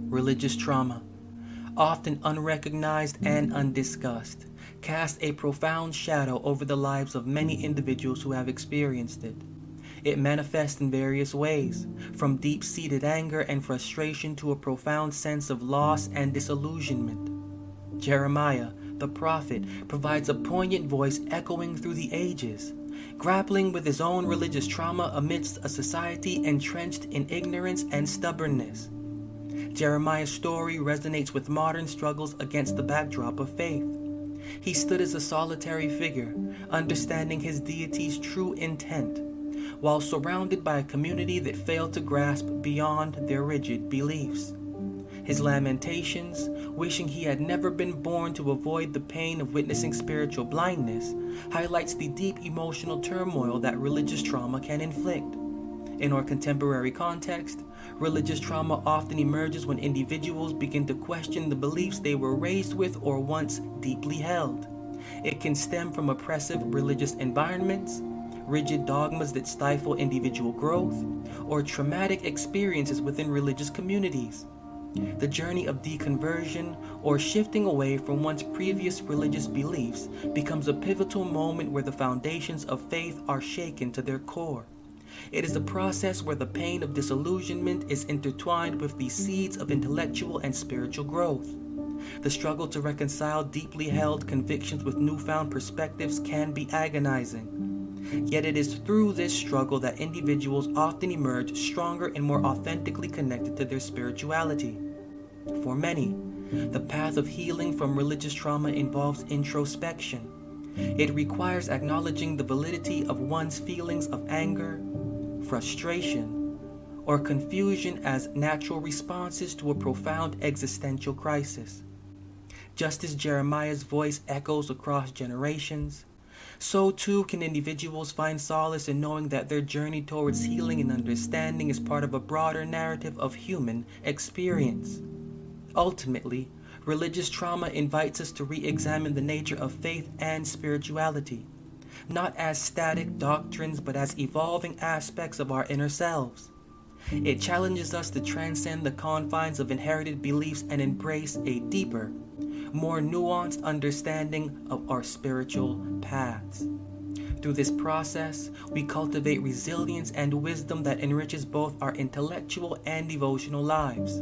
Religious trauma, often unrecognized and undiscussed, casts a profound shadow over the lives of many individuals who have experienced it. It manifests in various ways, from deep-seated anger and frustration to a profound sense of loss and disillusionment. Jeremiah, the prophet, provides a poignant voice echoing through the ages, grappling with his own religious trauma amidst a society entrenched in ignorance and stubbornness. Jeremiah's story resonates with modern struggles against the backdrop of faith. He stood as a solitary figure, understanding his deity's true intent, while surrounded by a community that failed to grasp beyond their rigid beliefs. His lamentations, wishing he had never been born to avoid the pain of witnessing spiritual blindness, highlights the deep emotional turmoil that religious trauma can inflict. In our contemporary context, religious trauma often emerges when individuals begin to question the beliefs they were raised with or once deeply held. It can stem from oppressive religious environments, rigid dogmas that stifle individual growth, or traumatic experiences within religious communities. The journey of deconversion, or shifting away from one's previous religious beliefs, becomes a pivotal moment where the foundations of faith are shaken to their core. It is a process where the pain of disillusionment is intertwined with the seeds of intellectual and spiritual growth. The struggle to reconcile deeply held convictions with newfound perspectives can be agonizing. Yet it is through this struggle that individuals often emerge stronger and more authentically connected to their spirituality. For many, the path of healing from religious trauma involves introspection. It requires acknowledging the validity of one's feelings of anger, frustration, or confusion as natural responses to a profound existential crisis. Just as Jeremiah's voice echoes across generations, so too can individuals find solace in knowing that their journey towards healing and understanding is part of a broader narrative of human experience. Ultimately, religious trauma invites us to re-examine the nature of faith and spirituality, not as static doctrines but as evolving aspects of our inner selves. It challenges us to transcend the confines of inherited beliefs and embrace a deeper, more nuanced understanding of our spiritual paths. Through this process, we cultivate resilience and wisdom that enriches both our intellectual and devotional lives.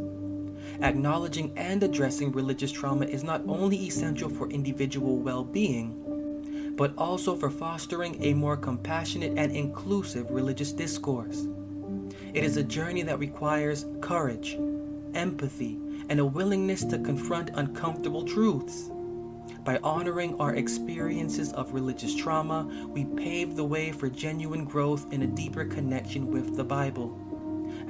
Acknowledging and addressing religious trauma is not only essential for individual well-being, but also for fostering a more compassionate and inclusive religious discourse. It is a journey that requires courage, empathy, and a willingness to confront uncomfortable truths. By honoring our experiences of religious trauma, we pave the way for genuine growth in a deeper connection with the Bible.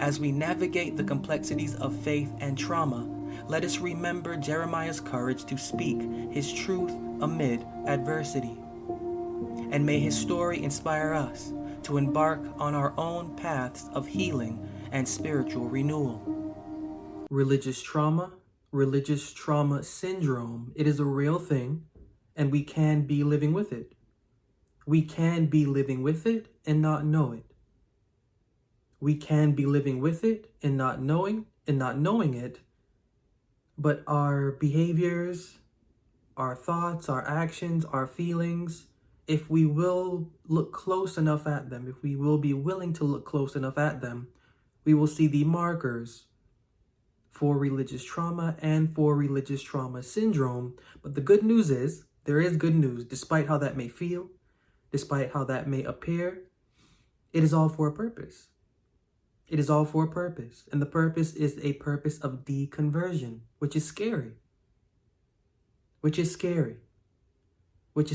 As we navigate the complexities of faith and trauma, let us remember Jeremiah's courage to speak his truth amid adversity. And may his story inspire us to embark on our own paths of healing and spiritual renewal. Religious trauma syndrome, it is a real thing, and we can be living with it. We can be living with it and not know it. We can be living with it and not knowing it, but our behaviors, our thoughts, our actions, our feelings, if we will look close enough at them, if we will be willing to look close enough at them, we will see the markers for religious trauma and for religious trauma syndrome. But the good news is, there is good news, despite how that may feel, despite how that may appear, it is all for a purpose. It is all for a purpose, and the purpose is a purpose of deconversion, which is scary. Which is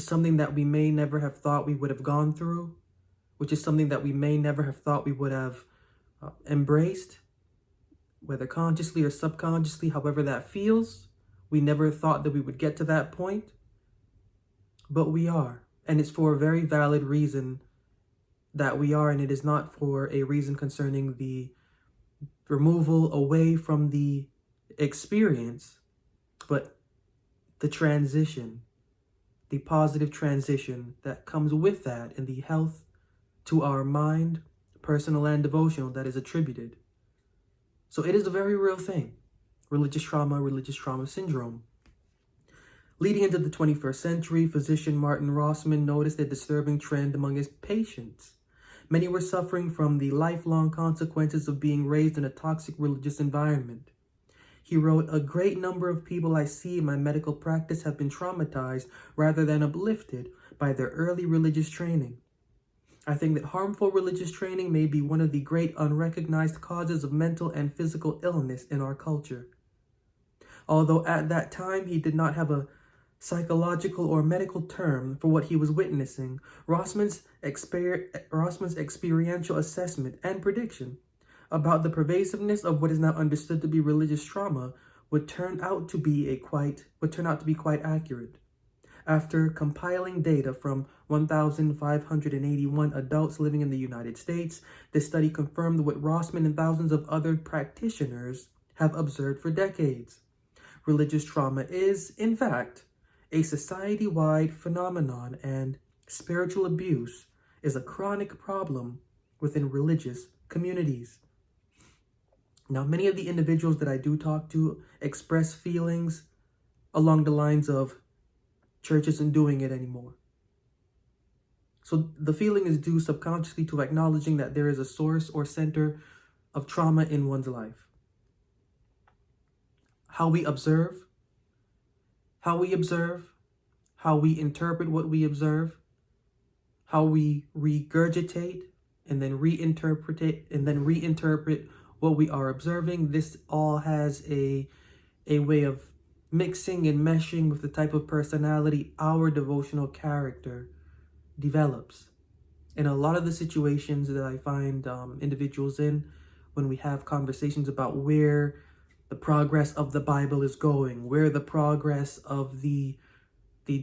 something that we may never have thought we would have gone through, which is something that we may never have thought we would have embraced, whether consciously or subconsciously, however that feels. We never thought that we would get to that point, but we are, and it's for a very valid reason that we are, and it is not for a reason concerning the removal away from the experience, but the transition, the positive transition that comes with that, and the health to our mind, personal and devotional, that is attributed. So it is a very real thing. religious trauma syndrome. Leading into the 21st century, physician Martin Rossman noticed a disturbing trend among his patients. Many were suffering from the lifelong consequences of being raised in a toxic religious environment. He wrote, "A great number of people I see in my medical practice have been traumatized rather than uplifted by their early religious training. I think that harmful religious training may be one of the great unrecognized causes of mental and physical illness in our culture." Although at that time he did not have a psychological or medical term for what he was witnessing, Rossman's experiential assessment and prediction about the pervasiveness of what is now understood to be religious trauma would turn out to be quite accurate. After compiling data from 1,581 adults living in the United States, this study confirmed what Rossman and thousands of other practitioners have observed for decades. Religious trauma is, in fact, a society-wide phenomenon, and spiritual abuse is a chronic problem within religious communities. Now, many of the individuals that I do talk to express feelings along the lines of, church isn't doing it anymore. So the feeling is due subconsciously to acknowledging that there is a source or center of trauma in one's life. How we observe, how we interpret what we observe, how we regurgitate and then reinterpret what we are observing. This all has a way of mixing and meshing with the type of personality our devotional character develops. In a lot of the situations that I find individuals in, when we have conversations about where the progress of the Bible is going, where the progress of the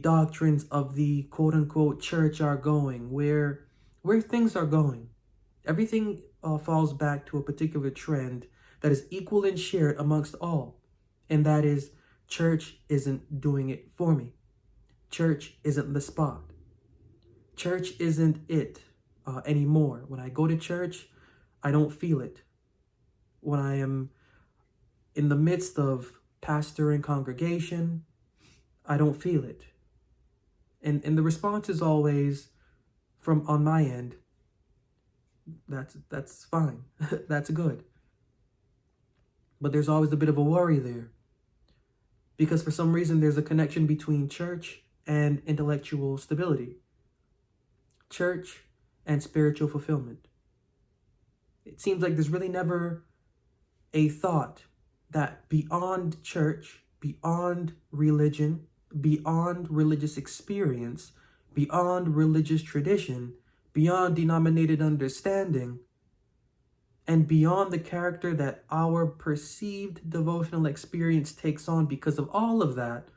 doctrines of the quote-unquote church are going, where things are going, everything falls back to a particular trend that is equal and shared amongst all, and that is, church isn't doing it for me. Church isn't the spot. Church isn't it anymore. When I go to church, I don't feel it. When I am in the midst of pastor and congregation, I don't feel it. And the response is always from on my end, that's fine. That's good. But there's always a bit of a worry there, because for some reason there's a connection between church and intellectual stability, church and spiritual fulfillment. It seems like there's really never a thought that beyond church, beyond religion, beyond religious experience, beyond religious tradition, beyond denominated understanding, and beyond the character that our perceived devotional experience takes on because of all of that,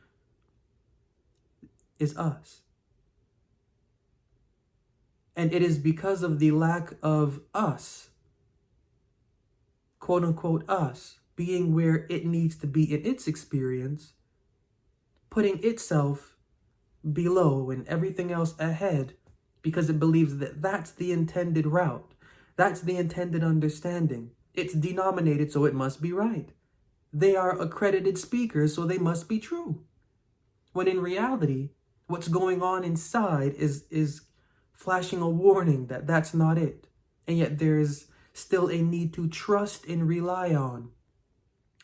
is us. And it is because of the lack of us, quote unquote us, being where it needs to be in its experience, putting itself below and everything else ahead, because it believes that that's the intended route. That's the intended understanding. It's denominated, so it must be right. They are accredited speakers, so they must be true. When in reality, what's going on inside is flashing a warning that that's not it. And yet there's still a need to trust and rely on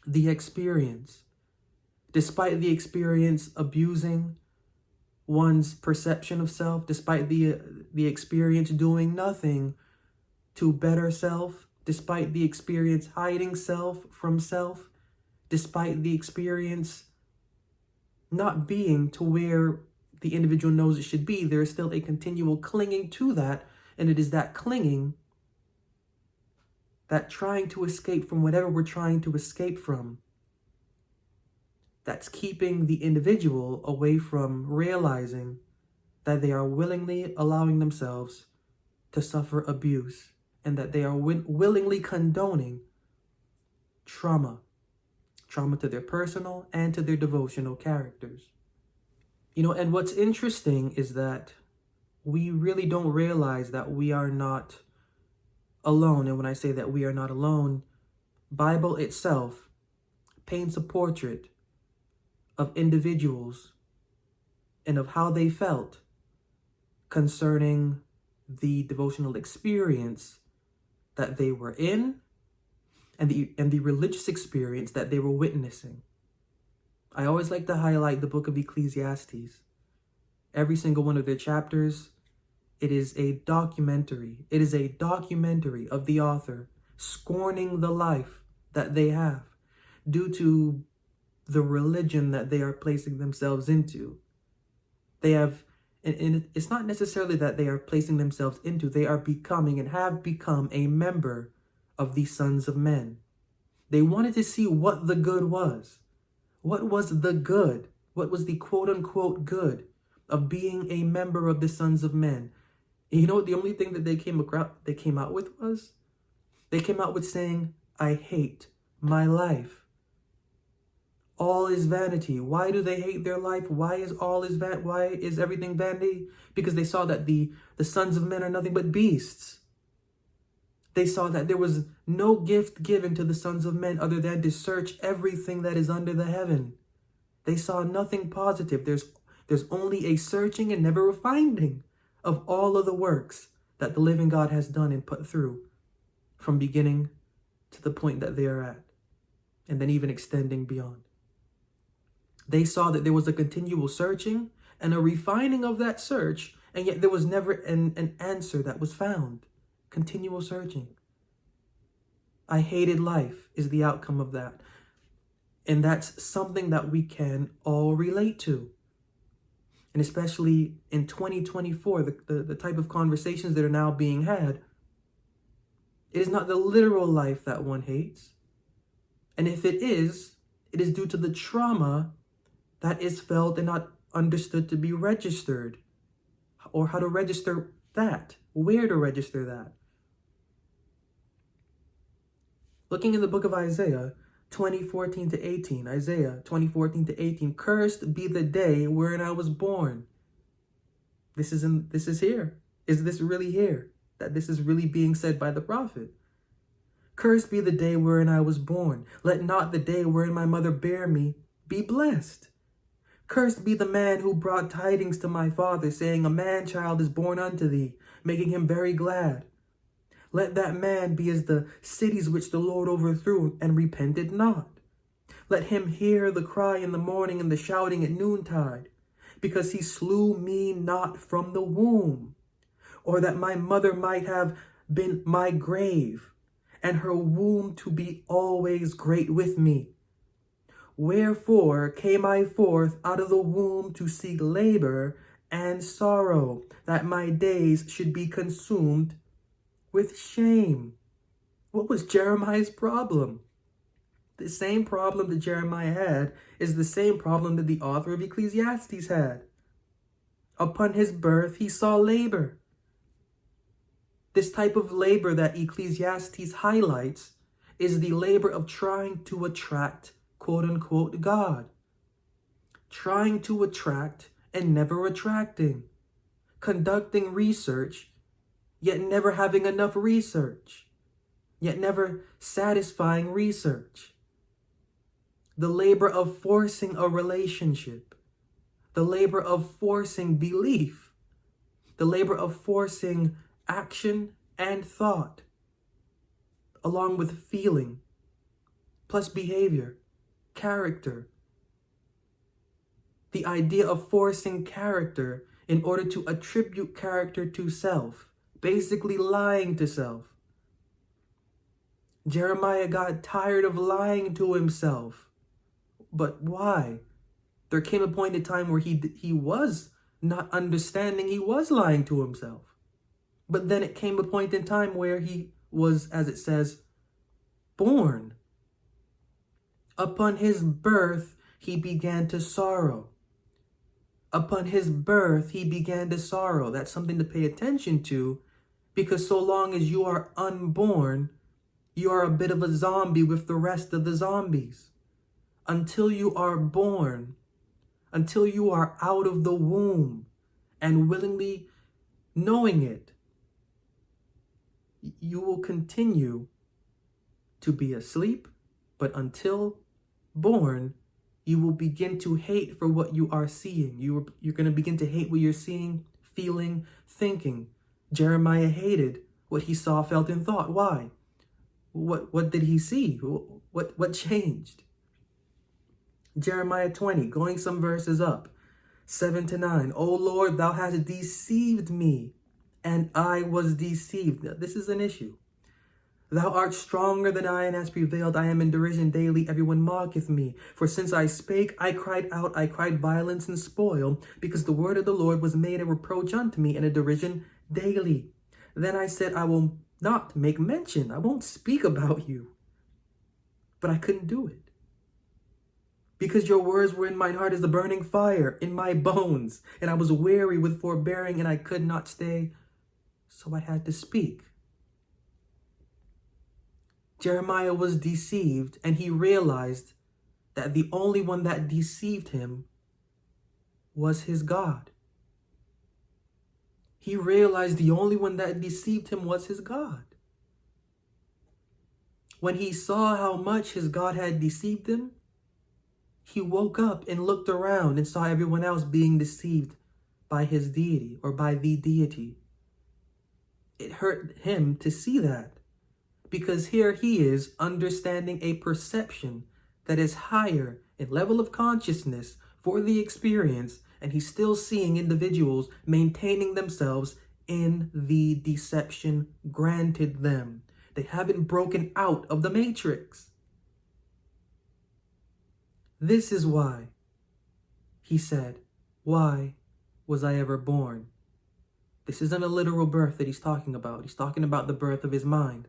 the experience. Despite the experience abusing one's perception of self, despite the experience doing nothing to better self, despite the experience hiding self from self, despite the experience not being to where the individual knows it should be, there is still a continual clinging to that, and it is that clinging, that trying to escape from whatever we're trying to escape from, that's keeping the individual away from realizing that they are willingly allowing themselves to suffer abuse, and that they are willingly condoning trauma to their personal and to their devotional characters. And what's interesting is that we really don't realize that we are not alone. And when I say that we are not alone, Bible itself paints a portrait of individuals and of how they felt concerning the devotional experience that they were in and the religious experience that they were witnessing. I always like to highlight the book of Ecclesiastes. Every single one of their chapters, it is a documentary. It is a documentary of the author scorning the life that they have due to the religion that they are placing themselves into. They have, and it's not necessarily that they are placing themselves into, they are becoming and have become a member of the sons of men. They wanted to see what the good was. What was the good? What was the quote-unquote good of being a member of the sons of men? And you know what the only thing that they came out with was? They came out with saying, I hate my life. All is vanity. Why do they hate their life? Why is everything vanity? Because they saw that the sons of men are nothing but beasts. They saw that there was no gift given to the sons of men other than to search everything that is under the heaven. They saw nothing positive. There's only a searching and never a finding of all of the works that the living God has done and put through from beginning to the point that they are at, and then even extending beyond. They saw that there was a continual searching and a refining of that search, and yet there was never an answer that was found. Continual searching. I hated life is the outcome of that. And that's something that we can all relate to. And especially in 2024, the type of conversations that are now being had, it is not the literal life that one hates. And if it is due to the trauma that is felt and not understood to be registered, or how to register that, where to register that. Looking in the book of Isaiah 20:14 to 18, Isaiah 20:14 to 18, cursed be the day wherein I was born. This is here. Is this really here? That this is really being said by the prophet. Cursed be the day wherein I was born. Let not the day wherein my mother bare me be blessed. Cursed be the man who brought tidings to my father, saying, a man-child is born unto thee, making him very glad. Let that man be as the cities which the Lord overthrew and repented not. Let him hear the cry in the morning and the shouting at noontide, because he slew me not from the womb, or that my mother might have been my grave, and her womb to be always great with me. Wherefore came I forth out of the womb to seek labor and sorrow, that my days should be consumed with shame. What was Jeremiah's problem? The same problem that Jeremiah had is the same problem that the author of Ecclesiastes had. Upon his birth, he saw labor. This type of labor that Ecclesiastes highlights is the labor of trying to attract, quote-unquote, God. Trying to attract and never attracting. Conducting research, yet never having enough research. Yet never satisfying research. The labor of forcing a relationship. The labor of forcing belief. The labor of forcing action and thought, along with feeling, plus behavior, character. The idea of forcing character in order to attribute character to self, basically lying to self. Jeremiah got tired of lying to himself. But why? There came a point in time where he was not understanding he was lying to himself. But then it came a point in time where he was, as it says, born. Upon his birth, he began to sorrow. Upon his birth, he began to sorrow. That's something to pay attention to, because so long as you are unborn, you are a bit of a zombie with the rest of the zombies. Until you are born, until you are out of the womb and willingly knowing it, you will continue to be asleep, but until born, you will begin to hate for what you are seeing. You're going to begin to hate what you're seeing, feeling, thinking. Jeremiah hated what he saw, felt, and thought. Why? What did he see? What changed? Jeremiah 20, going some verses up, 7-9. O Lord, thou hast deceived me, and I was deceived. Now, this is an issue. Thou art stronger than I, and hast prevailed. I am in derision daily. Everyone mocketh me. For since I spake, I cried out. I cried violence and spoil, because the word of the Lord was made a reproach unto me, and a derision daily. Then I said, I will not make mention. I won't speak about you. But I couldn't do it. Because your words were in mine heart as the burning fire in my bones. And I was weary with forbearing, and I could not stay. So I had to speak. Jeremiah was deceived, and he realized that the only one that deceived him was his God. He realized the only one that deceived him was his God. When he saw how much his God had deceived him, he woke up and looked around and saw everyone else being deceived by his deity or by the deity. It hurt him to see that. Because here he is understanding a perception that is higher in level of consciousness for the experience, and he's still seeing individuals maintaining themselves in the deception granted them. They haven't broken out of the matrix. This is why, he said, why was I ever born? This isn't a literal birth that he's talking about. He's talking about the birth of his mind.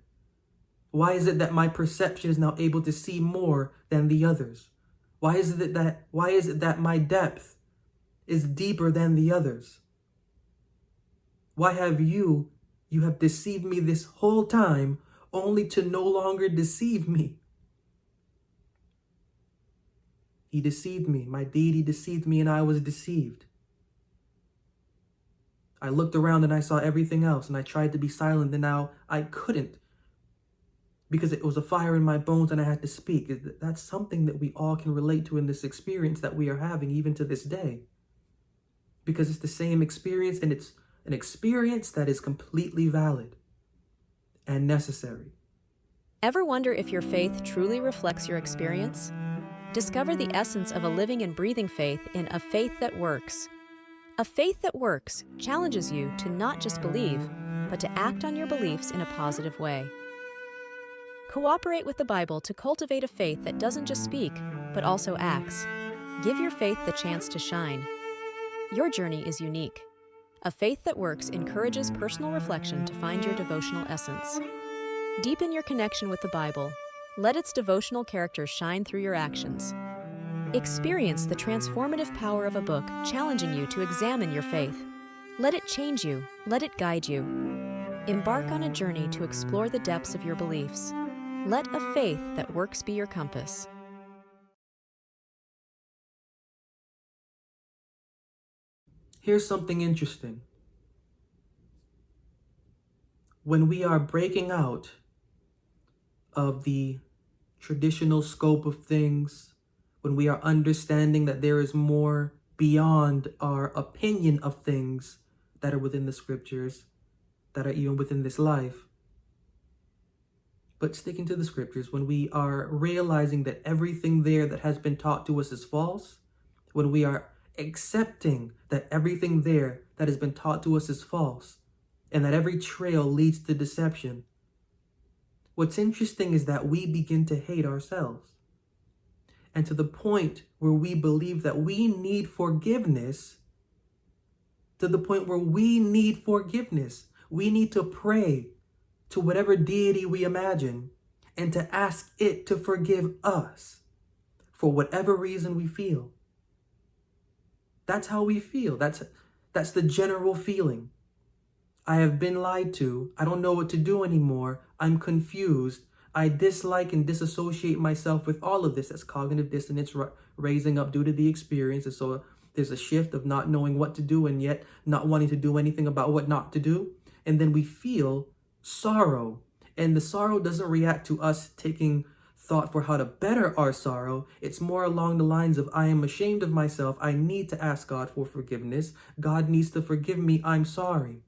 Why is it that my perception is now able to see more than the others? Why is it that my depth is deeper than the others? Why have you have deceived me this whole time only to no longer deceive me? He deceived me. My deity deceived me, and I was deceived. I looked around and I saw everything else, and I tried to be silent, and now I couldn't. Because it was a fire in my bones and I had to speak. That's something that we all can relate to in this experience that we are having even to this day. Because it's the same experience, and it's an experience that is completely valid and necessary. Ever wonder if your faith truly reflects your experience? Discover the essence of a living and breathing faith in A Faith That Works. A Faith That Works challenges you to not just believe, but to act on your beliefs in a positive way. Cooperate with the Bible to cultivate a faith that doesn't just speak, but also acts. Give your faith the chance to shine. Your journey is unique. A Faith That Works encourages personal reflection to find your devotional essence. Deepen your connection with the Bible. Let its devotional character shine through your actions. Experience the transformative power of a book challenging you to examine your faith. Let it change you. Let it guide you. Embark on a journey to explore the depths of your beliefs. Let A Faith That Works be your compass. Here's something interesting. When we are breaking out of the traditional scope of things, when we are understanding that there is more beyond our opinion of things that are within the scriptures, that are even within this life, but sticking to the scriptures, when we are realizing that everything there that has been taught to us is false, when we are accepting that everything there that has been taught to us is false, and that every trail leads to deception, what's interesting is that we begin to hate ourselves. And to the point where we believe that we need forgiveness, we need to pray to whatever deity we imagine and to ask it to forgive us for whatever reason we feel. That's how we feel. That's the general feeling. I have been lied to. I don't know what to do anymore. I'm confused. I dislike and disassociate myself with all of this. That's cognitive dissonance raising up due to the experience. And so there's a shift of not knowing what to do and yet not wanting to do anything about what not to do. And then we feel sorrow. And the sorrow doesn't react to us taking thought for how to better our sorrow. It's more along the lines of, I am ashamed of myself. I need to ask God for forgiveness. God needs to forgive me. I'm sorry.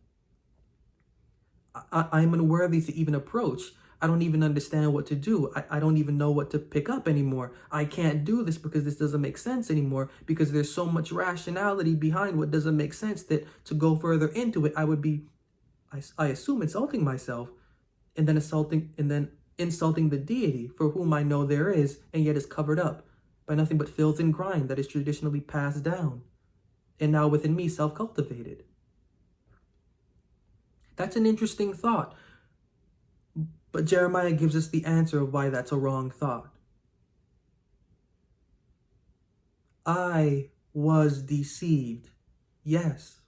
I'm unworthy to even approach. I don't even understand what to do. I don't even know what to pick up anymore. I can't do this because this doesn't make sense anymore, because there's so much rationality behind what doesn't make sense that to go further into it, I would be, I assume, insulting myself and then insulting the deity for whom I know there is, and yet is covered up by nothing but filth and grime that is traditionally passed down and now within me self-cultivated. That's an interesting thought. But Jeremiah gives us the answer of why that's a wrong thought. I was deceived. Yes.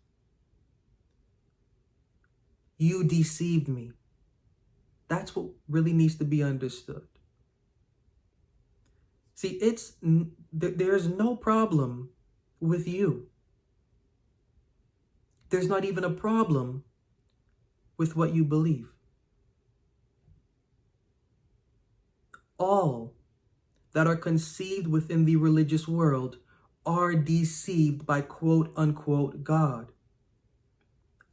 You deceived me. That's what really needs to be understood. See, there's no problem with you. There's not even a problem with what you believe. All that are conceived within the religious world are deceived by quote unquote God.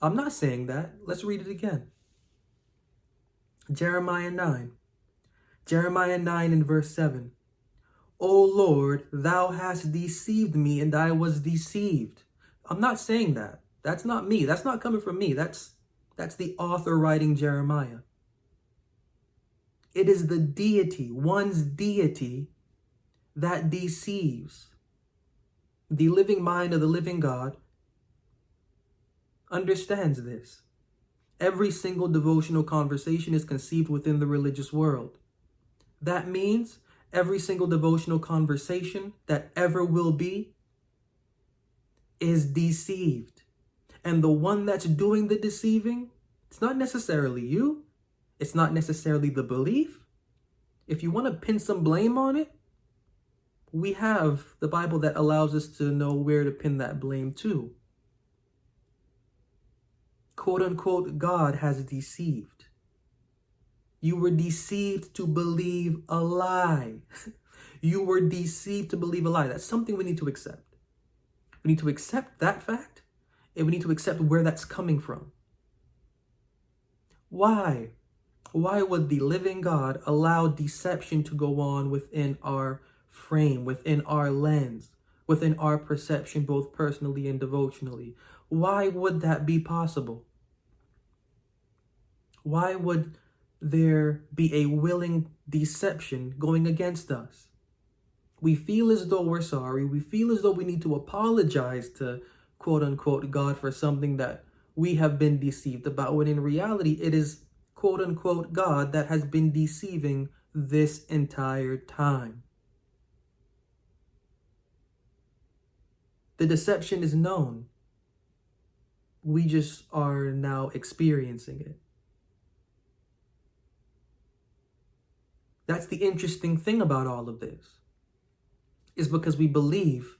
I'm not saying that. Let's read it again. Jeremiah 9 and verse 7. O Lord, thou hast deceived me, and I was deceived. I'm not saying that. That's not me. That's not coming from me. That's the author writing Jeremiah. It is the deity, one's deity, that deceives. The living mind of the living God understands this. Every single devotional conversation is conceived within the religious world. That means every single devotional conversation that ever will be is deceived. And the one that's doing the deceiving, it's not necessarily you. It's not necessarily the belief. If you want to pin some blame on it, we have the Bible that allows us to know where to pin that blame to. Quote unquote, God has deceived. You were deceived to believe a lie. You were deceived to believe a lie. That's something we need to accept. We need to accept that fact, and we need to accept where that's coming from. Why? Why would the living God allow deception to go on within our frame, within our lens, within our perception, both personally and devotionally? Why would that be possible? Why would there be a willing deception going against us? We feel as though we're sorry. We feel as though we need to apologize to quote unquote God for something that we have been deceived about, when in reality it is quote unquote God that has been deceiving this entire time. The deception is known. We just are now experiencing it. That's the interesting thing about all of this, is because we believe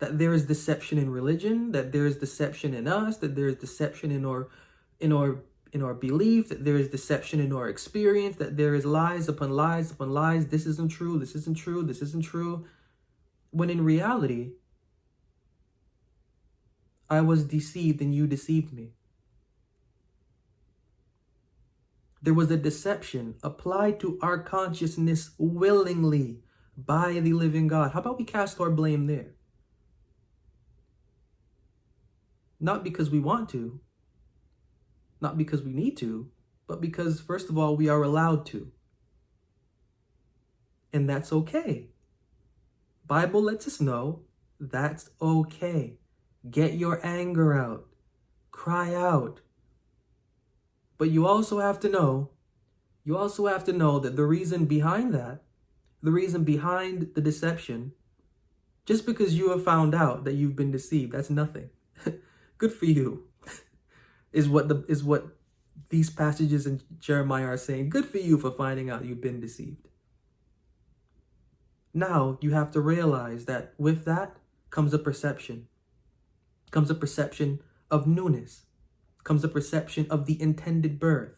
that there is deception in religion, that there is deception in us, that there is deception in our belief, that there is deception in our experience, that there is lies upon lies upon lies. This isn't true, this isn't true, this isn't true. When in reality, I was deceived and you deceived me. There was a deception applied to our consciousness willingly by the living God. How about we cast our blame there? Not because we want to, not because we need to, but because, first of all, we are allowed to. And that's okay. Bible lets us know that's okay. Get your anger out. Cry out. But you also have to know that the reason behind that, the reason behind the deception, just because you have found out that you've been deceived, that's nothing. Good for you, is what these passages in Jeremiah are saying. Good for you for finding out you've been deceived. Now you have to realize that with that comes a perception. Comes a perception of newness. Comes a perception of the intended birth.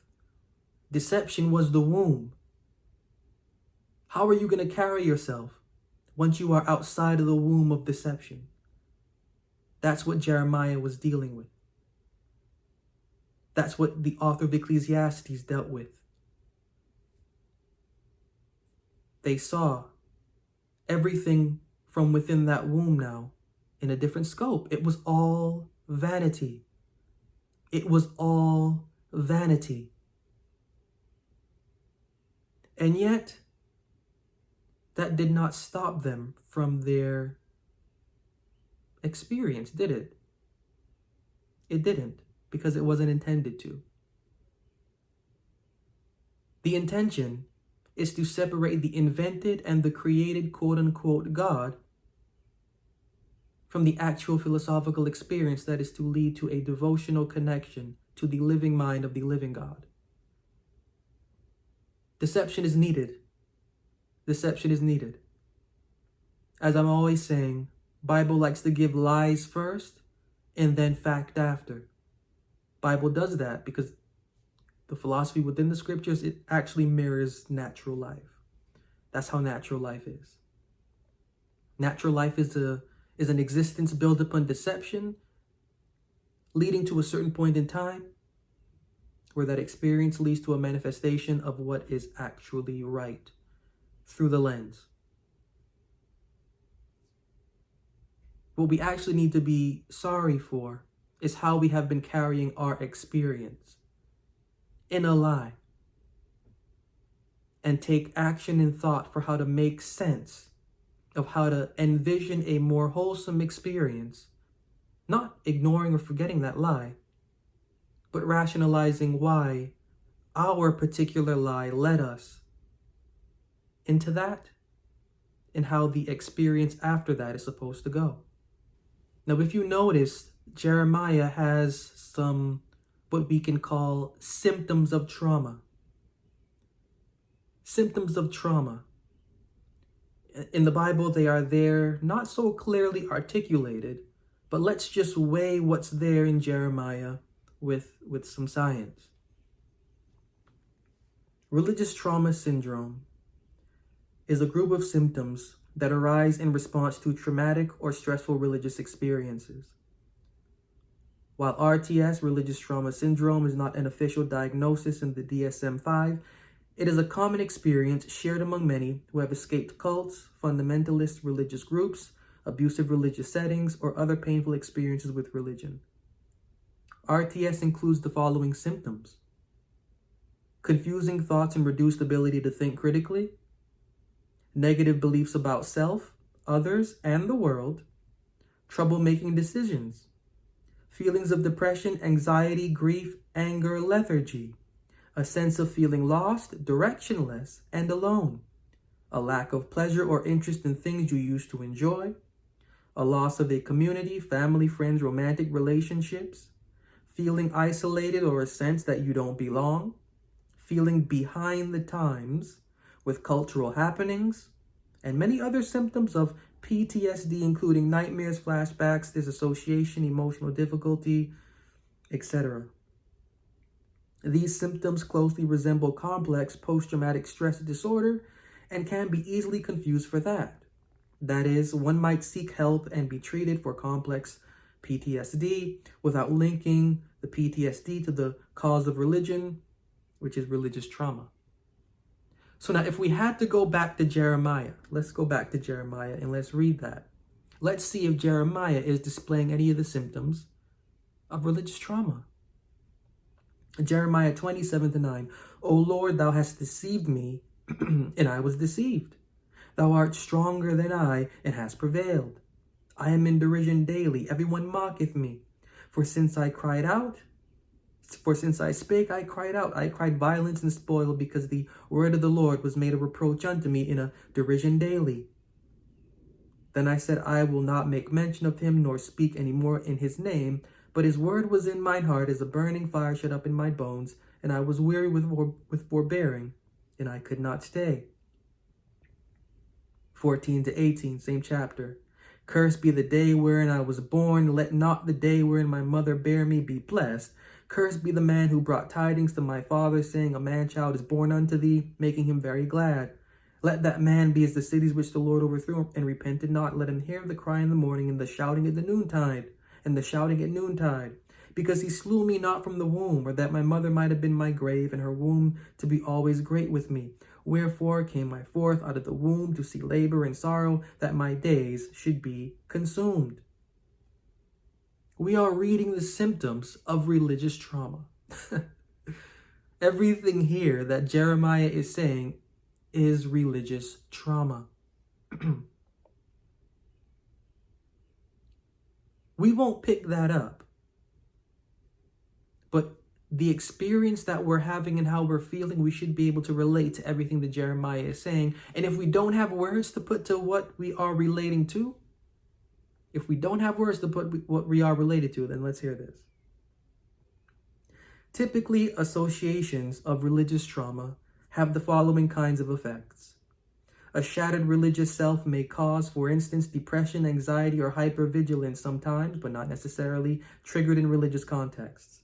Deception was the womb. How are you going to carry yourself once you are outside of the womb of deception? That's what Jeremiah was dealing with. That's what the author of Ecclesiastes dealt with. They saw everything from within that womb now in a different scope. It was all vanity. It was all vanity. And yet, that did not stop them from their experience, did it? It didn't, because it wasn't intended to. The intention is to separate the invented and the created quote-unquote God from the actual philosophical experience that is to lead to a devotional connection to the living mind of the living God. Deception is needed. Deception is needed. As I'm always saying, Bible likes to give lies first and then fact after. Bible does that because the philosophy within the scriptures, it actually mirrors natural life. That's how natural life is. Natural life is an existence built upon deception, leading to a certain point in time where that experience leads to a manifestation of what is actually right through the lens. What we actually need to be sorry for is how we have been carrying our experience in a lie, and take action and thought for how to make sense of how to envision a more wholesome experience, not ignoring or forgetting that lie, but rationalizing why our particular lie led us into that and how the experience after that is supposed to go. Now, if you notice, Jeremiah has some what we can call symptoms of trauma. Symptoms of trauma. In the Bible, they are there, not so clearly articulated, but let's just weigh what's there in Jeremiah with some science. Religious trauma syndrome is a group of symptoms that arise in response to traumatic or stressful religious experiences. While RTS, religious trauma syndrome, is not an official diagnosis in the DSM-5, it is a common experience shared among many who have escaped cults, fundamentalist religious groups, abusive religious settings, or other painful experiences with religion. RTS includes the following symptoms: confusing thoughts and reduced ability to think critically, negative beliefs about self, others, and the world, trouble making decisions, feelings of depression, anxiety, grief, anger, lethargy, a sense of feeling lost, directionless, and alone, a lack of pleasure or interest in things you used to enjoy, a loss of a community, family, friends, romantic relationships, feeling isolated or a sense that you don't belong, feeling behind the times with cultural happenings, and many other symptoms of PTSD, including nightmares, flashbacks, disassociation, emotional difficulty, etc. These symptoms closely resemble complex post-traumatic stress disorder and can be easily confused for that. That is, one might seek help and be treated for complex PTSD without linking the PTSD to the cause of religion, which is religious trauma. So now if we had to go back to Jeremiah, let's go back to Jeremiah and let's read that. Let's see if Jeremiah is displaying any of the symptoms of religious trauma. Jeremiah 27-9, O Lord, thou hast deceived me, and I was deceived. Thou art stronger than I, and hast prevailed. I am in derision daily, everyone mocketh me. For since I spake, I cried out. I cried violence and spoil, because the word of the Lord was made a reproach unto me in a derision daily. Then I said, I will not make mention of him, nor speak any more in his name. But his word was in mine heart as a burning fire shut up in my bones, and I was weary with forbearing, and I could not stay. 14-18, same chapter. Cursed be the day wherein I was born. Let not the day wherein my mother bare me be blessed. Cursed be the man who brought tidings to my father, saying, a man-child is born unto thee, making him very glad. Let that man be as the cities which the Lord overthrew and repented not. Let him hear the cry in the morning and the shouting at the noontide, and the shouting at noontide. Because he slew me not from the womb, or that my mother might have been my grave, and her womb to be always great with me. Wherefore came I forth out of the womb to see labor and sorrow, that my days should be consumed. We are reading the symptoms of religious trauma. Everything here that Jeremiah is saying is religious trauma. We won't pick that up. But the experience that we're having and how we're feeling, we should be able to relate to everything that Jeremiah is saying. And if we don't have words to put to what we are relating to, if we don't have words to put what we are related to, then let's hear this. Typically, associations of religious trauma have the following kinds of effects. A shattered religious self may cause, for instance, depression, anxiety, or hypervigilance sometimes, but not necessarily triggered in religious contexts.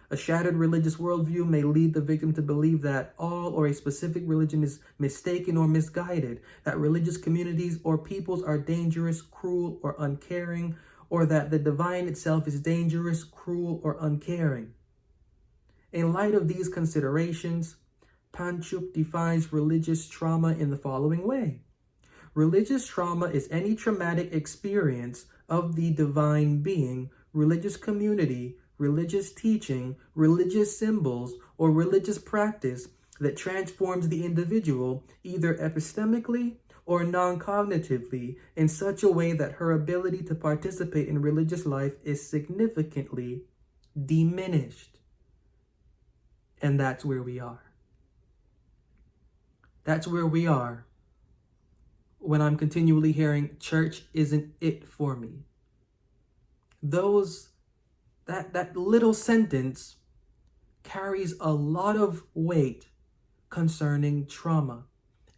A shattered religious worldview may lead the victim to believe that all or a specific religion is mistaken or misguided, that religious communities or peoples are dangerous, cruel, or uncaring, or that the divine itself is dangerous, cruel, or uncaring. In light of these considerations, Panchuk defines religious trauma in the following way. Religious trauma is any traumatic experience of the divine being, religious community, religious teaching, religious symbols, or religious practice that transforms the individual either epistemically or non-cognitively in such a way that her ability to participate in religious life is significantly diminished. And that's where we are. That's where we are when I'm continually hearing church isn't it for me. That little sentence carries a lot of weight concerning trauma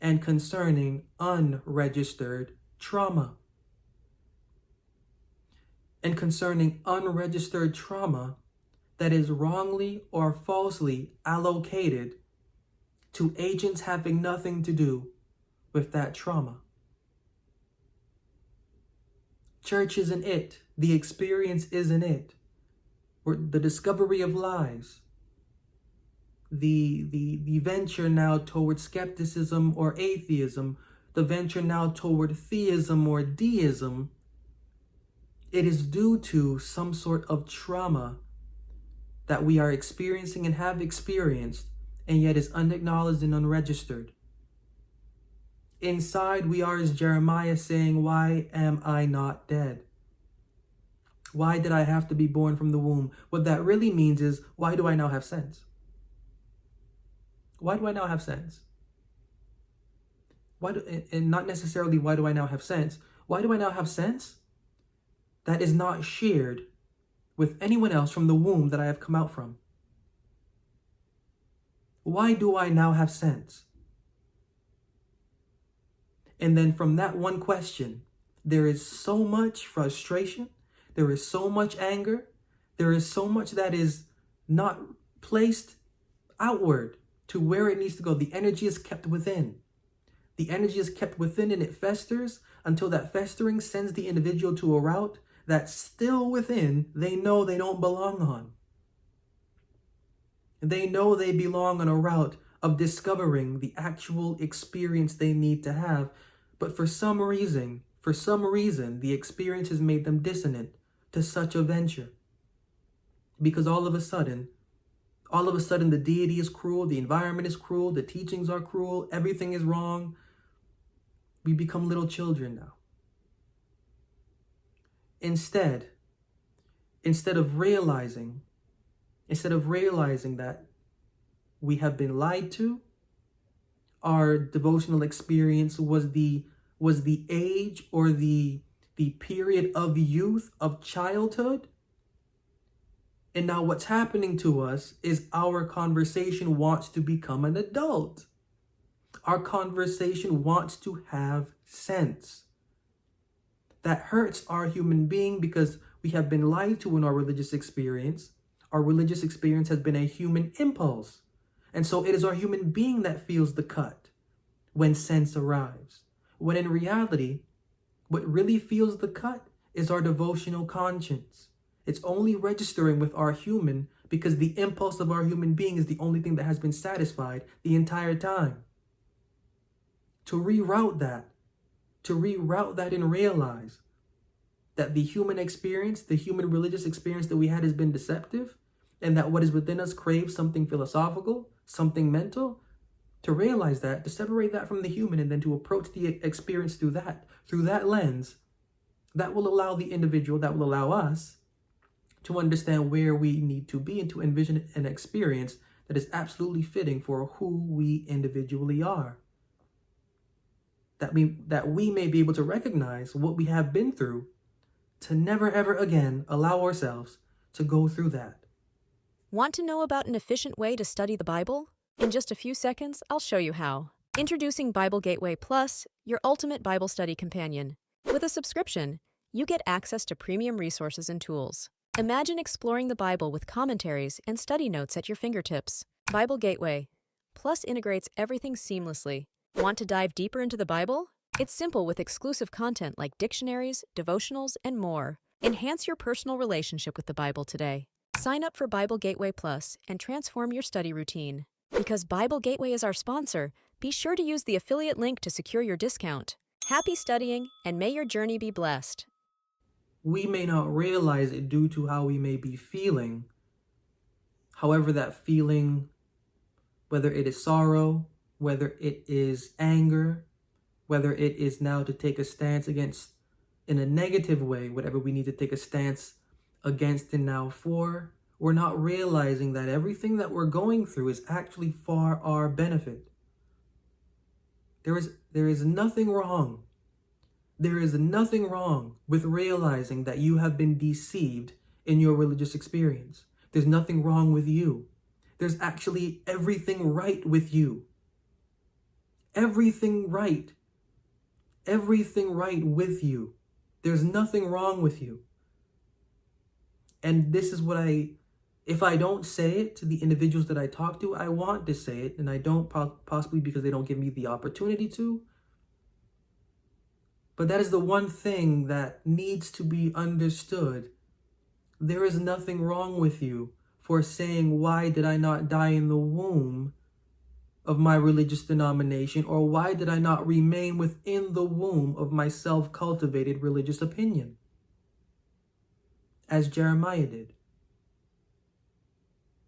and concerning unregistered trauma. And concerning unregistered trauma that is wrongly or falsely allocated to agents having nothing to do with that trauma. Church isn't it. The experience isn't it. The discovery of lies. The venture now toward skepticism or atheism. The venture now toward theism or deism. It is due to some sort of trauma that we are experiencing and have experienced, and yet is unacknowledged and unregistered. Inside, we are as Jeremiah saying, why am I not dead? Why did I have to be born from the womb? What that really means is, why do I now have sense? Why do I now have sense? And not necessarily why do I now have sense? Why do I now have sense that is not shared with anyone else from the womb that I have come out from? Why do I now have sense? And then from that one question, there is so much frustration, there is so much anger, there is so much that is not placed outward to where it needs to go. The energy is kept within. The energy is kept within and it festers until that festering sends the individual to a route that still within they know they don't belong on. They know they belong on a route of discovering the actual experience they need to have. But for some reason, the experience has made them dissonant to such a venture. Because all of a sudden, the deity is cruel, the environment is cruel, the teachings are cruel, everything is wrong. We become little children now. Instead of realizing that we have been lied to, our devotional experience was the age or the period of youth, of childhood. And now what's happening to us is our conversation wants to become an adult. Our conversation wants to have sense. That hurts our human being because we have been lied to in our religious experience. Our religious experience has been a human impulse. And so it is our human being that feels the cut. when sense arrives. When in reality, what really feels the cut is our devotional conscience. It's only registering with our human because the impulse of our human being is the only thing that has been satisfied the entire time. To reroute that and realize that the human experience, the human religious experience that we had has been deceptive, and that what is within us craves something philosophical, something mental, to realize that, to separate that from the human, and then to approach the experience through that lens, that will allow the individual, that will allow us to understand where we need to be and to envision an experience that is absolutely fitting for who we individually are. That we may be able to recognize what we have been through to never ever again allow ourselves to go through that. Want to know about an efficient way to study the Bible? In just a few seconds, I'll show you how. Introducing BibleGateway Plus, your ultimate Bible study companion. With a subscription, you get access to premium resources and tools. Imagine exploring the Bible with commentaries and study notes at your fingertips. BibleGateway Plus integrates everything seamlessly. Want to dive deeper into the Bible? It's simple with exclusive content like dictionaries, devotionals, and more. Enhance your personal relationship with the Bible today. Sign up for Bible Gateway Plus and transform your study routine. Because Bible Gateway is our sponsor, be sure to use the affiliate link to secure your discount. Happy studying, and may your journey be blessed. We may not realize it due to how we may be feeling. However, that feeling, whether it is sorrow, whether it is anger, whether it is now to take a stance against, in a negative way, whatever we need to take a stance against and now for, we're not realizing that everything that we're going through is actually for our benefit. There is nothing wrong. There is nothing wrong with realizing that you have been deceived in your religious experience. There's nothing wrong with you. There's actually everything right with you. Everything right. Everything right with you. There's nothing wrong with you. And this is what if I don't say it to the individuals that I talk to, I want to say it, and I don't, possibly because they don't give me the opportunity to. But that is the one thing that needs to be understood. There is nothing wrong with you for saying, why did I not die in the womb of my religious denomination, or why did I not remain within the womb of my self-cultivated religious opinion, as Jeremiah did?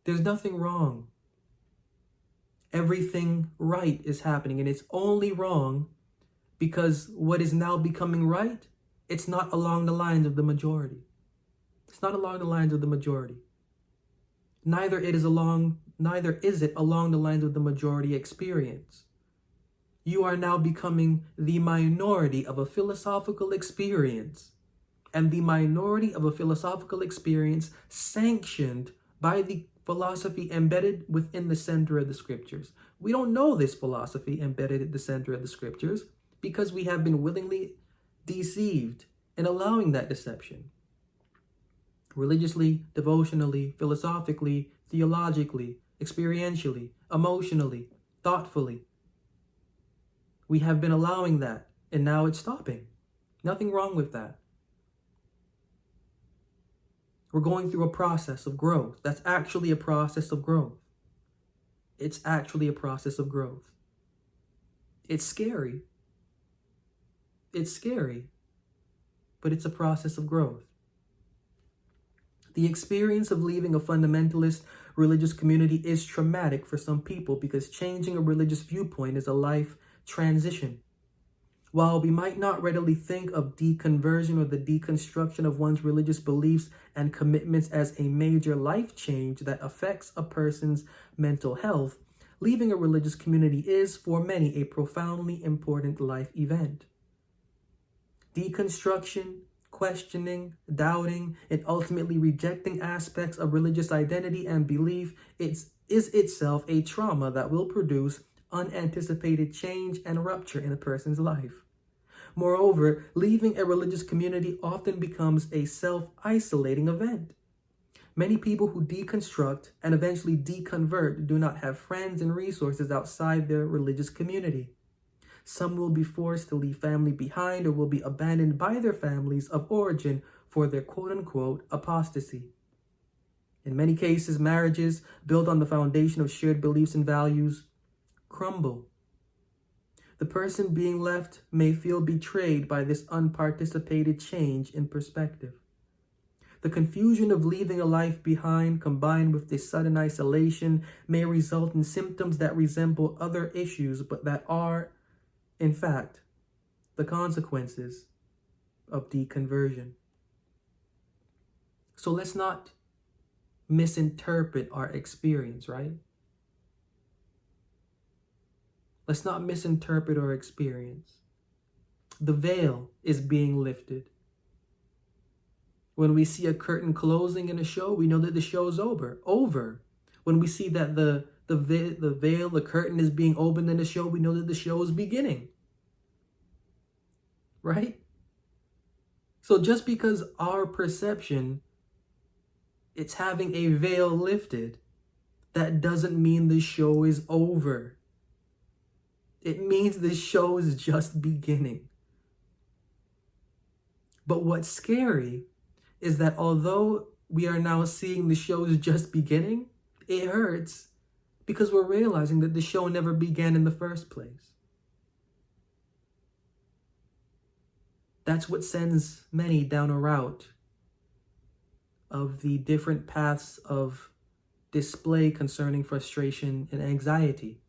There's nothing wrong. Everything right is happening, and it's only wrong because what is now becoming right, it's not along the lines of the majority. It's not along the lines of the majority. Neither is it along the lines of the majority experience. You are now becoming the minority of a philosophical experience, and the minority of a philosophical experience sanctioned by the philosophy embedded within the center of the scriptures. We don't know this philosophy embedded at the center of the scriptures because we have been willingly deceived in allowing that deception. Religiously, devotionally, philosophically, theologically, experientially, emotionally, thoughtfully. We have been allowing that, and now it's stopping. Nothing wrong with that. We're going through a process of growth. That's actually a process of growth. It's actually a process of growth. It's scary. It's scary, but it's a process of growth. The experience of leaving a fundamentalist religious community is traumatic for some people because changing a religious viewpoint is a life transition. While we might not readily think of deconversion or the deconstruction of one's religious beliefs and commitments as a major life change that affects a person's mental health, leaving a religious community is, for many, a profoundly important life event. Deconstruction, questioning, doubting, and ultimately rejecting aspects of religious identity and belief is itself a trauma that will produce unanticipated change and rupture in a person's life. Moreover, leaving a religious community often becomes a self-isolating event. Many people who deconstruct and eventually deconvert do not have friends and resources outside their religious community. Some will be forced to leave family behind or will be abandoned by their families of origin for their quote-unquote apostasy. In many cases, marriages built on the foundation of shared beliefs and values crumble. The person being left may feel betrayed by this unparticipated change in perspective. The confusion of leaving a life behind, combined with this sudden isolation, may result in symptoms that resemble other issues, but that are, in fact, the consequences of deconversion. So let's not misinterpret our experience, right? Let's not misinterpret our experience. The veil is being lifted. When we see a curtain closing in a show, we know that the show is over. When we see that the veil, the curtain is being opened in a show, we know that the show is beginning. Right? So just because our perception, it's having a veil lifted, that doesn't mean the show is over. It means the show is just beginning. But what's scary is that although we are now seeing the show is just beginning, it hurts because we're realizing that the show never began in the first place. That's what sends many down a route of the different paths of display concerning frustration and anxiety.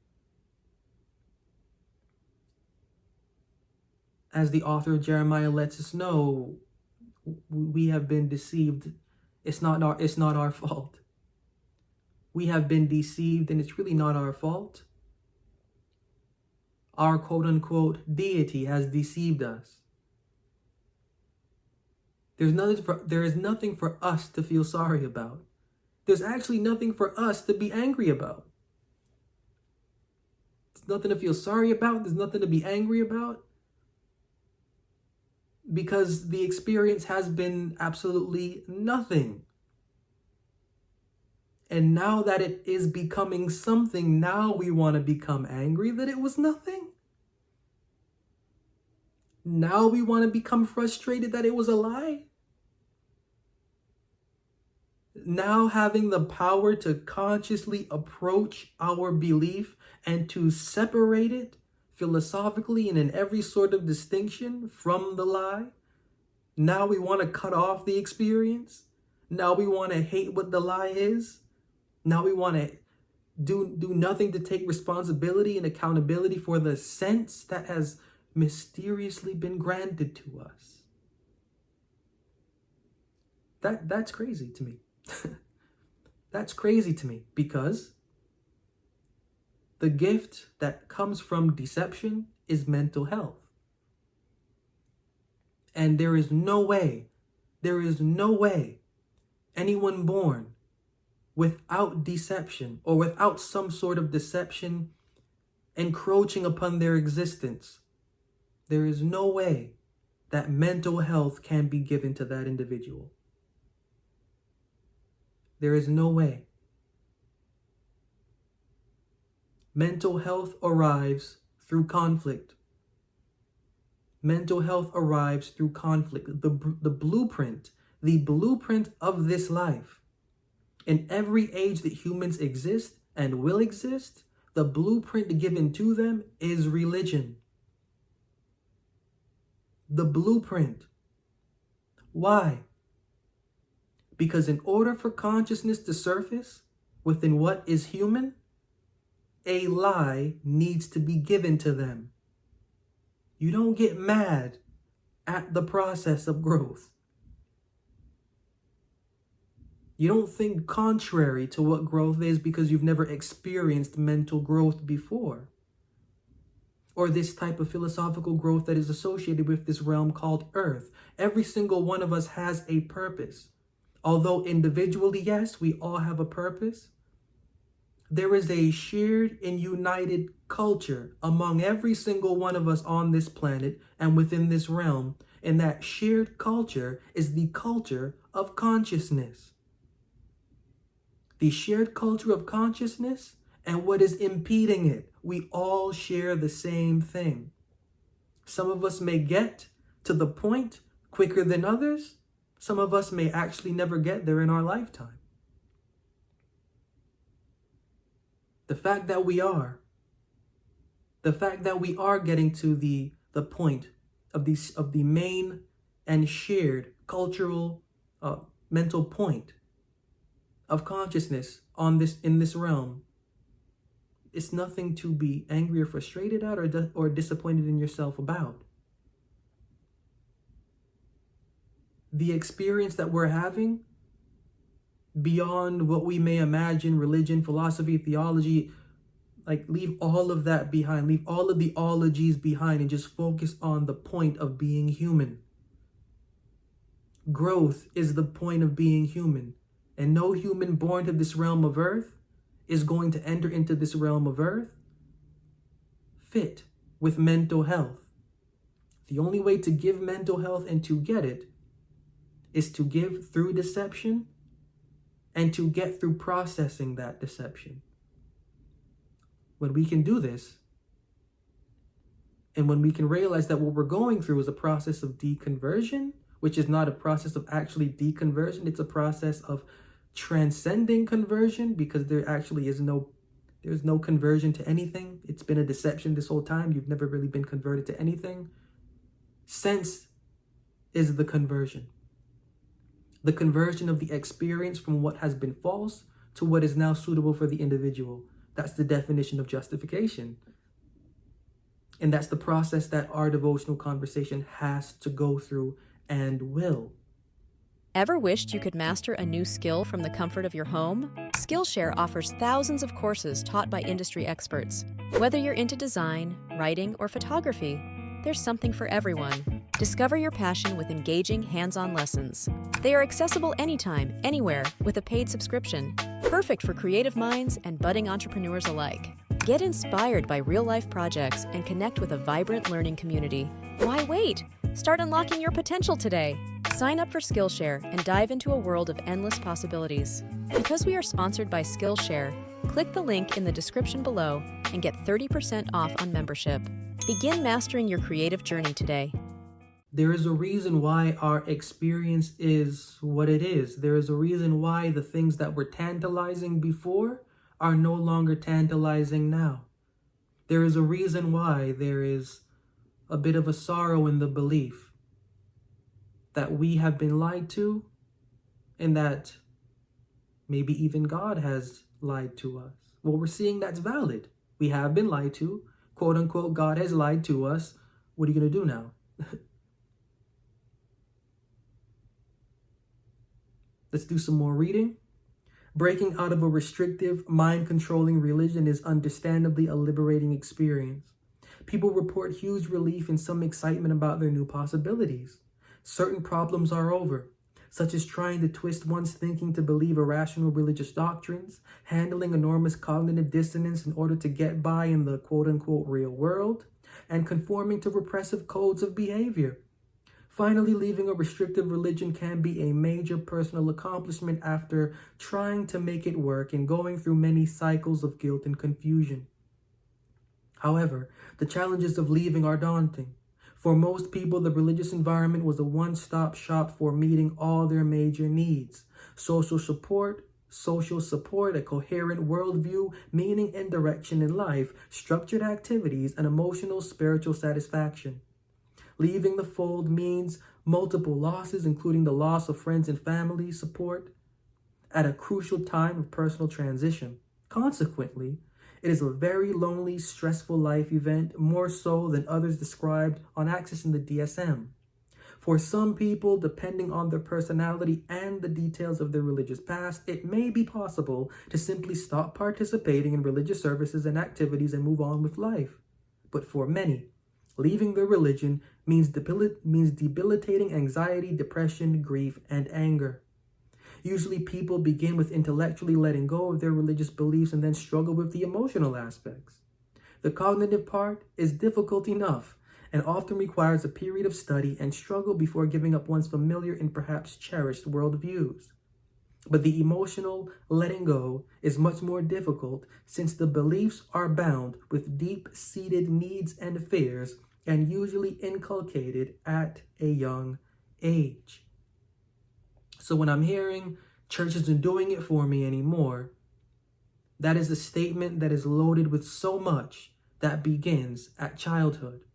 As the author of Jeremiah lets us know, we have been deceived. It's not our fault. We have been deceived, and it's really not our fault. Our quote-unquote deity has deceived us. There is nothing for us to feel sorry about. There's actually nothing for us to be angry about. There's nothing to feel sorry about. There's nothing to be angry about. Because the experience has been absolutely nothing. And now that it is becoming something, now we want to become angry that it was nothing. Now we want to become frustrated that it was a lie. Now having the power to consciously approach our belief and to separate it philosophically and in every sort of distinction from the lie. Now we want to cut off the experience. Now we want to hate what the lie is. Now we want to do nothing to take responsibility and accountability for the sense that has mysteriously been granted to us. That's crazy to me. That's crazy to me because the gift that comes from deception is mental health. And there is no way anyone born without deception or without some sort of deception encroaching upon their existence, there is no way that mental health can be given to that individual. There is no way. Mental health arrives through conflict. Mental health arrives through conflict. The blueprint of this life. In every age that humans exist and will exist, the blueprint given to them is religion. The blueprint. Why? Because in order for consciousness to surface within what is human, a lie needs to be given to them. You don't get mad at the process of growth. You don't think contrary to what growth is because you've never experienced mental growth before. Or this type of philosophical growth that is associated with this realm called Earth. Every single one of us has a purpose. Although individually, yes, we all have a purpose, there is a shared and united culture among every single one of us on this planet and within this realm. And that shared culture is the culture of consciousness. The shared culture of consciousness and what is impeding it. We all share the same thing. Some of us may get to the point quicker than others. Some of us may actually never get there in our lifetime. The fact that we are getting to the point of the main and shared cultural mental point of consciousness in this realm, it's nothing to be angry or frustrated at or disappointed in yourself about. The experience that we're having, beyond what we may imagine, religion, philosophy, theology, like leave all of that behind, leave all of the ologies behind, and just focus on the point of being human. Growth is the point of being human, and no human born to this realm of earth is going to enter into this realm of earth fit with mental health. The only way to give mental health and to get it is to give through deception and to get through processing that deception. When we can do this, and when we can realize that what we're going through is a process of deconversion, which is not a process of actually deconversion, it's a process of transcending conversion, because there actually is there's no conversion to anything. It's been a deception this whole time. You've never really been converted to anything. Sense is the conversion. The conversion of the experience from what has been false to what is now suitable for the individual. That's the definition of justification. And that's the process that our devotional conversation has to go through and will. Ever wished you could master a new skill from the comfort of your home? SkillShare offers thousands of courses taught by industry experts. Whether you're into design, writing, or photography, there's something for everyone. Discover your passion with engaging, hands-on lessons. They are accessible anytime, anywhere, with a paid subscription. Perfect for creative minds and budding entrepreneurs alike. Get inspired by real-life projects and connect with a vibrant learning community. Why wait? Start unlocking your potential today. Sign up for SkillShare and dive into a world of endless possibilities. Because we are sponsored by SkillShare, click the link in the description below and get 30% off on membership. Begin mastering your creative journey today. There is a reason why our experience is what it is. There is a reason why the things that were tantalizing before are no longer tantalizing now. There is a reason why there is a bit of a sorrow in the belief that we have been lied to, and that maybe even God has lied to us. Well, we're seeing that's valid. We have been lied to. Quote unquote, God has lied to us. What are you going to do now? Let's do some more reading. Breaking out of a restrictive, mind-controlling religion is understandably a liberating experience. People report huge relief and some excitement about their new possibilities. Certain problems are over, such as trying to twist one's thinking to believe irrational religious doctrines, handling enormous cognitive dissonance in order to get by in the quote-unquote real world, and conforming to repressive codes of behavior. Finally, leaving a restrictive religion can be a major personal accomplishment after trying to make it work and going through many cycles of guilt and confusion. However, the challenges of leaving are daunting. For most people, the religious environment was a one-stop shop for meeting all their major needs: social support, a coherent worldview, meaning and direction in life, structured activities, and emotional, spiritual satisfaction. Leaving the fold means multiple losses, including the loss of friends and family support at a crucial time of personal transition. Consequently, it is a very lonely, stressful life event, more so than others described on accessing the DSM. For some people, depending on their personality and the details of their religious past, it may be possible to simply stop participating in religious services and activities and move on with life. But for many, leaving their religion means debilitating anxiety, depression, grief, and anger. Usually people begin with intellectually letting go of their religious beliefs and then struggle with the emotional aspects. The cognitive part is difficult enough and often requires a period of study and struggle before giving up one's familiar and perhaps cherished worldviews. But the emotional letting go is much more difficult, since the beliefs are bound with deep-seated needs and fears and usually inculcated at a young age. So when I'm hearing church isn't doing it for me anymore, that is a statement that is loaded with so much that begins at childhood.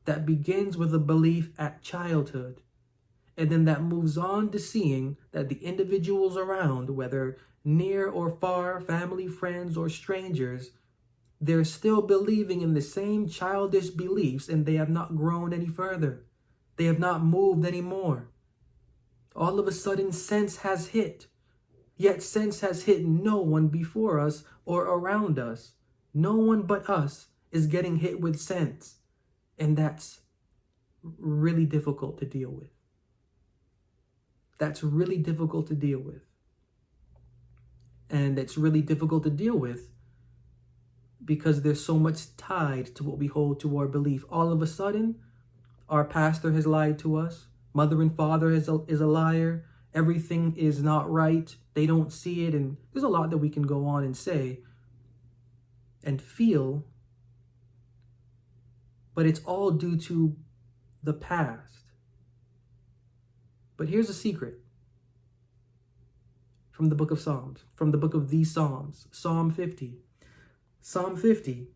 That begins with a belief at childhood. And then that moves on to seeing that the individuals around, whether near or far, family, friends, or strangers, they're still believing in the same childish beliefs and they have not grown any further. They have not moved anymore. All of a sudden, sense has hit. Yet sense has hit no one before us or around us. No one but us is getting hit with sense. And that's really difficult to deal with. That's really difficult to deal with. And it's really difficult to deal with because there's so much tied to what we hold to our belief. All of a sudden, our pastor has lied to us. Mother and father is a liar. Everything is not right. They don't see it. And there's a lot that we can go on and say and feel. But it's all due to the past. But here's a secret from the book of Psalms, from the book of the Psalms, Psalm 50. Psalm 50,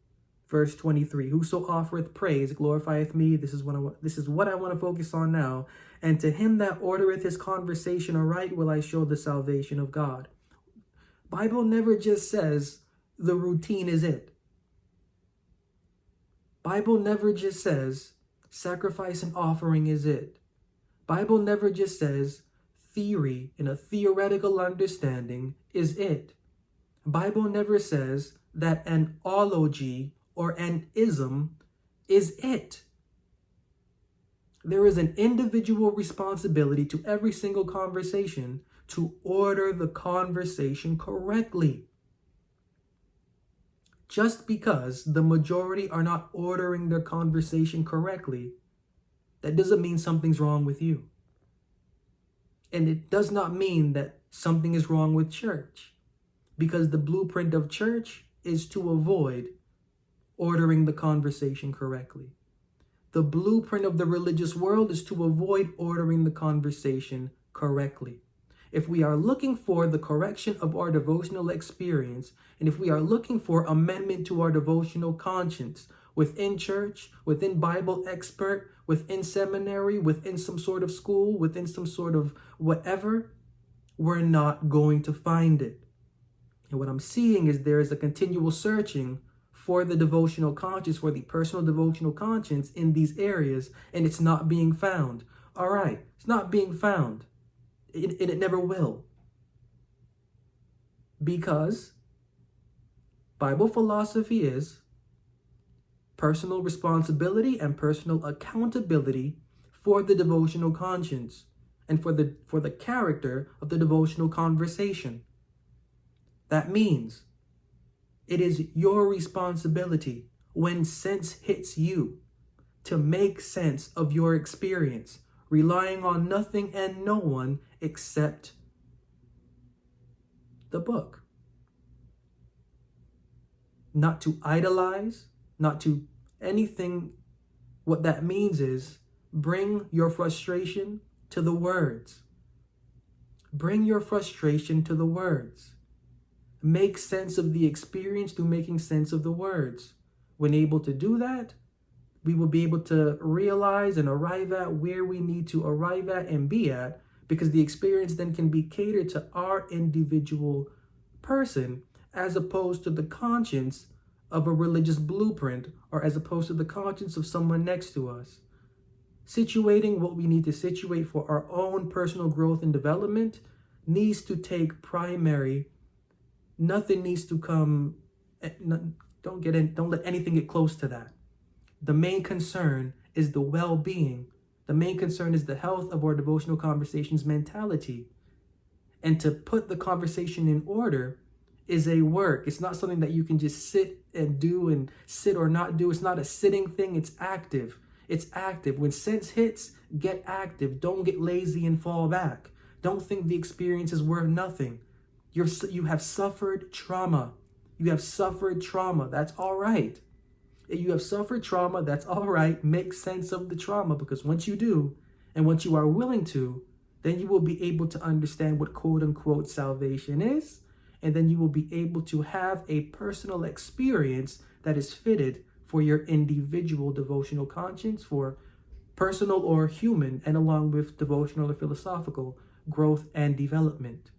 verse 23. Whoso offereth praise glorifieth me. This is what I want to focus on now. And to him that ordereth his conversation aright will I show the salvation of God. Bible never just says the routine is it. Bible never just says sacrifice and offering is it. Bible never just says theory in a theoretical understanding is it. Bible never says that an ology or an ism is it. There is an individual responsibility to every single conversation to order the conversation correctly. Just because the majority are not ordering their conversation correctly, that doesn't mean something's wrong with you. And it does not mean that something is wrong with church, because the blueprint of church is to avoid ordering the conversation correctly. The blueprint of the religious world is to avoid ordering the conversation correctly. If we are looking for the correction of our devotional experience, and if we are looking for amendment to our devotional conscience within church, within Bible expert, within seminary, within some sort of school, within some sort of whatever, we're not going to find it. And what I'm seeing is there is a continual searching for the devotional conscience, for the personal devotional conscience in these areas, and it's not being found. All right, it's not being found. It never will. Because Bible philosophy is personal responsibility and personal accountability for the devotional conscience and for the character of the devotional conversation. That means it is your responsibility when sense hits you to make sense of your experience, relying on nothing and no one except the book. Not to idolize, not to anything. What that means is bring your frustration to the words. Bring your frustration to the words. Make sense of the experience through making sense of the words. When able to do that, we will be able to realize and arrive at where we need to arrive at and be at, because the experience then can be catered to our individual person as opposed to the conscience of a religious blueprint, or as opposed to the conscience of someone next to us. Situating what we need to situate for our own personal growth and development needs to take primary. Nothing needs to come, don't let anything get close to that. The main concern is the well-being. The main concern is the health of our devotional conversations mentality. And to put the conversation in order is a work. It's not something that you can just sit and do and sit or not do. It's not a sitting thing. It's active. It's active. When sense hits, get active. Don't get lazy and fall back. Don't think the experience is worth nothing. You have suffered trauma. You have suffered trauma. That's all right. If you have suffered trauma, that's all right. Make sense of the trauma, because once you do, and once you are willing to, then you will be able to understand what quote unquote salvation is. And then you will be able to have a personal experience that is fitted for your individual devotional conscience, for personal or human, and along with devotional or philosophical growth and development.